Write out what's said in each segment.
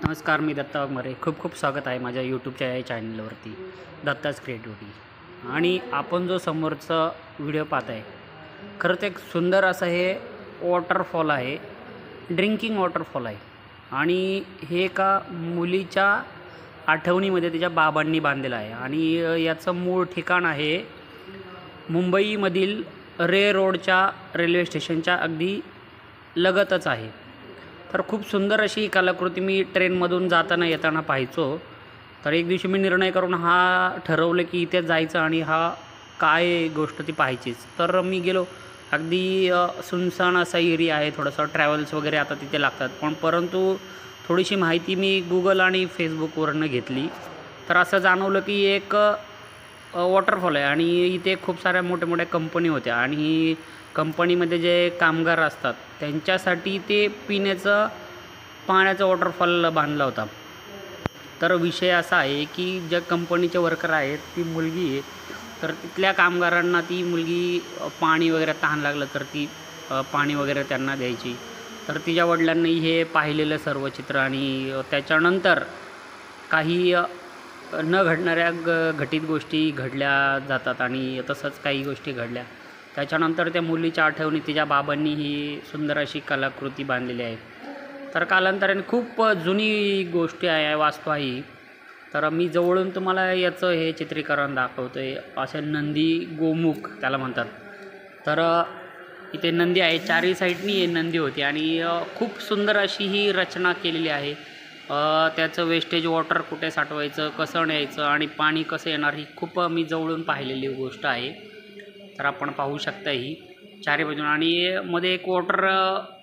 नमस्कार, मी दत्ता वाघमारे. खूप खूप स्वागत आहे माझ्या यूट्यूबच्या या चॅनलवरती, दत्ताच क्रिएटिव्हिटी. आणि आपण जो समोरचा व्हिडिओ पाहत आहे, खरंच एक सुंदर असं हे वॉटरफॉल आहे, ड्रिंकिंग वॉटरफॉल आहे. आणि हे एका मुलीच्या आठवणीमध्ये तिच्या बाबांनी बांधलेलं आहे. आणि याचं मूळ ठिकाण आहे मुंबईमधील रे रोडच्या रेल्वे स्टेशनच्या अगदी लगतच आहे. तर खूप सुंदर अशी कलाकृती मी ट्रेनमधून जाताना येताना पाहायचो. तर एक दिवशी मी निर्णय करून ठरवलं की इथे जायचं आणि काय गोष्ट ती पाहायचीच. तर मी गेलो. अगदी सुनसान असा एरिया आहे, थोडंसं ट्रॅव्हल्स वगैरे आता तिथे लागतात. परंतु थोडीशी माहिती मी गुगल आणि फेसबुकवरनं घेतली. तर असं जाणवलं की एक वॉटरफॉल आहे आणि इथे खूप साऱ्या मोठ्या कंपनी होत्या आणि कंपनीमध्ये जे कामगार असतात त्यांच्यासाठी ते पिण्याचं पाण्याचा वॉटरफॉल बांधला होता. तर विषय असा आहे की ज्या कंपनीचे वर्कर आहेत, ती मुलगी आहे. तर तिथल्या कामगारांना ती मुलगी पाणी वगैरे तहान लागलं तर ती पाणी वगैरे त्यांना द्यायची. तर तिच्या वडिलांनी हे पाहिलेलं सर्व चित्र आणि त्याच्यानंतर काही न घडणाऱ्या घटित गोष्टी घडल्या जातात आणि तसंच काही गोष्टी घडल्या. त्याच्यानंतर त्या मुलीच्या आठवणी तिच्या बाबांनी ही सुंदर अशी कलाकृती बांधलेली आहे. तर कालांतराने खूप जुनी गोष्ट आहे, वास्तू आहे. तर मी जवळून तुम्हाला याचं हे चित्रीकरण दाखवतो आहे. असे नंदी गोमुख त्याला म्हणतात. तर इथे नंदी आहे, चारही साईडनी नंदी होती आणि खूप सुंदर अशी ही रचना केलेली आहे. त्याचं वेस्टेज वॉटर कुठे साठवायचं, कसं न्यायचं आणि पाणी कसं येणार, ही खूप मी जवळून पाहिलेली गोष्ट आहे. तर आपण पाहू शकता ही चारी बाजून. आणि मध्ये एक वॉटर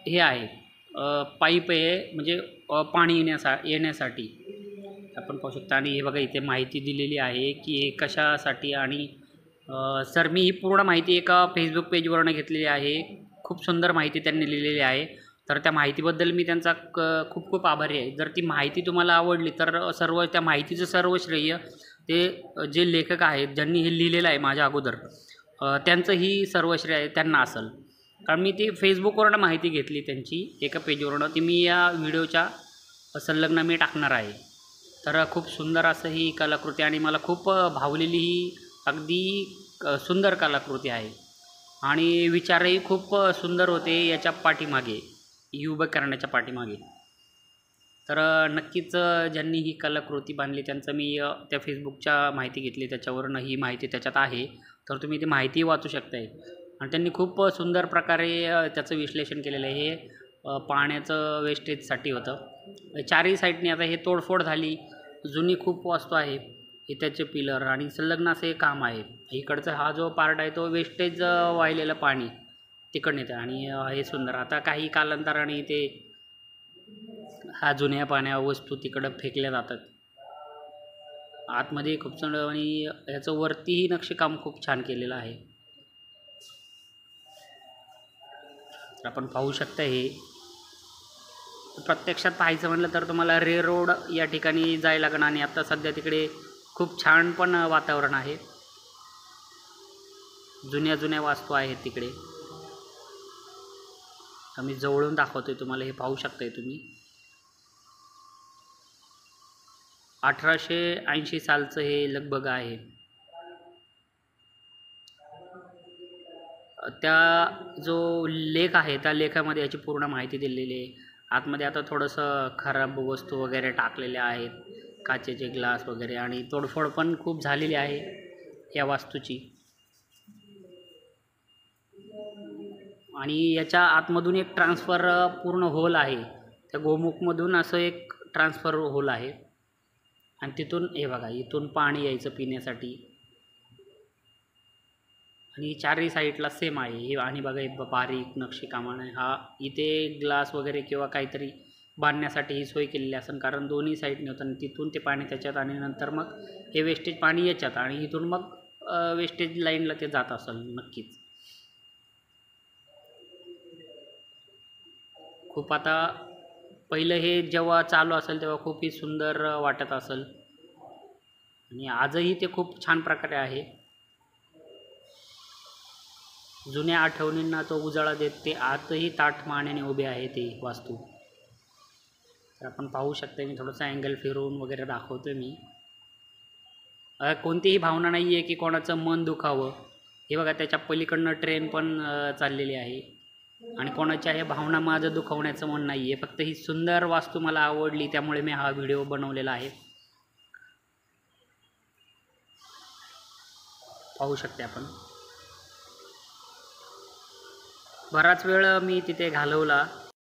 हे आहे, पाईप आहे, म्हणजे पाणी येण्यासाठी आपण पाहू शकता. आणि हे बघा, इथे माहिती दिलेली आहे की हे कशासाठी. आणि सर, मी ही पूर्ण माहिती एका फेसबुक पेजवरनं घेतलेली आहे. खूप सुंदर माहिती त्यांनी लिहिलेली आहे. तर त्या माहितीबद्दल मी त्यांचा खूप खूप आभारी आहे. जर ती माहिती तुम्हाला आवडली तर त्या माहितीचं सर्व श्रेय ते जे लेखक आहेत, ज्यांनी हे लिहिलेलं आहे माझ्या अगोदर, त्यांचं ही सर्व श्रेय त्यांना असेल. कारण मी ती फेसबुकवरनं माहिती घेतली त्यांची एका पेजवरनं. ती मी या व्हिडिओच्या संलग्न मी टाकणार आहे. तर खूप सुंदर असं ही कलाकृती आणि मला खूप भावलेली ही अगदी सुंदर कलाकृती आहे. आणि विचारही खूप सुंदर होते याच्या पाठीमागे, ही उभं करण्याच्या पाठीमागे. तर नक्कीच ज्यांनी ही कलाकृती बांधली त्यांचं मी त्या फेसबुकच्या माहिती घेतली, त्याच्यावरून ही माहिती त्याच्यात आहे. तर तुम्ही ती माहिती वाचू शकताय. आणि त्यांनी खूप सुंदर प्रकारे त्याचं विश्लेषण केलेलं आहे. हे पाण्याचं वेस्टेजसाठी होतं. चारही साईडने आता हे तोडफोड झाली, जुनी खूप वास्तू आहे. हे त्याचे पिलर आणि संलग्न असे काम आहे. इकडचा हा जो पार्ट आहे तो वेस्टेज वाहिलेलं पाणी तिकडून येतं. आणि हे सुंदर आता काही कालांतराने ते जुन्या पाण्या वस्तू तिकडं फेकल्या जातात. आतमध्ये खूप सुंदर आणि ह्याचं वरतीही नक्षीकाम खूप छान केलेलं आहे. तर आपण पाहू शकता. हे प्रत्यक्षात पाहायचं म्हटलं तर तुम्हाला रे रोड या ठिकाणी जायला लागणार. आणि आता सध्या तिकडे खूप छान पण वातावरण आहे. जुन्या वास्तू आहेत तिकडे. आम्ही जवळून दाखवतोय तुम्हाला, हे पाहू शकताय तुम्ही. 1880 सालचं हे लगभग आहे. त्या जो लेख आहे त्या लेखामध्ये याची पूर्ण माहिती दिलेली आहे. आतमध्ये आता थोडंसं खराब वस्तू वगैरे टाकलेल्या आहेत, काचेचे ग्लास वगैरे, आणि तोडफोड पण खूप झालेली आहे या वास्तूची. आणि याच्या आतमधून एक ट्रान्सफर पूर्ण होल आहे. त्या गोमुखमधून असं एक ट्रान्सफर होल आहे आणि तिथून हे बघा, इथून पाणी यायचं पिण्यासाठी. आणि चारही साईडला सेम आहे हे. आणि बघा, हे बारीक नक्षीकामाने इथे ग्लास वगैरे किंवा काहीतरी बांधण्यासाठी ही सोय केलेली असेल. कारण दोन्ही साईडने होतं आणि तिथून ते पाणी त्याच्यात आणि नंतर मग हे वेस्टेज पाणी याच्यात आणि इथून मग वेस्टेज लाईनला ते जात असेल नक्कीच. खूप आता पहिलं हे जेव्हा चालू असेल तेव्हा खूप ही सुंदर वाटत असेल आणि आजही ते खूप छान प्रकारे आहे. जुन्या आठवणींना तो उजाळा देत ते आजही ताठ मानेने उभे आहे ते वास्तू. तर आपण पाहू शकता, मी थोडंसं अँगल फिरवून वगैरे दाखवतो मी. कोणतीही भावना नाही आहे की कोणाचं मन दुखावं. हे बघा, त्याच्या पलीकडनं ट्रेन पण चाललेली आहे आणि कोणाच्या हे भावना माझं दुखवण्याचं मन नाही आहे. फक्त ही सुंदर वास्तू मला आवडली, त्यामुळे मी हा व्हिडिओ बनवलेला आहे. पाहू शकते आपण. बराच वेळ मी तिथे घालवला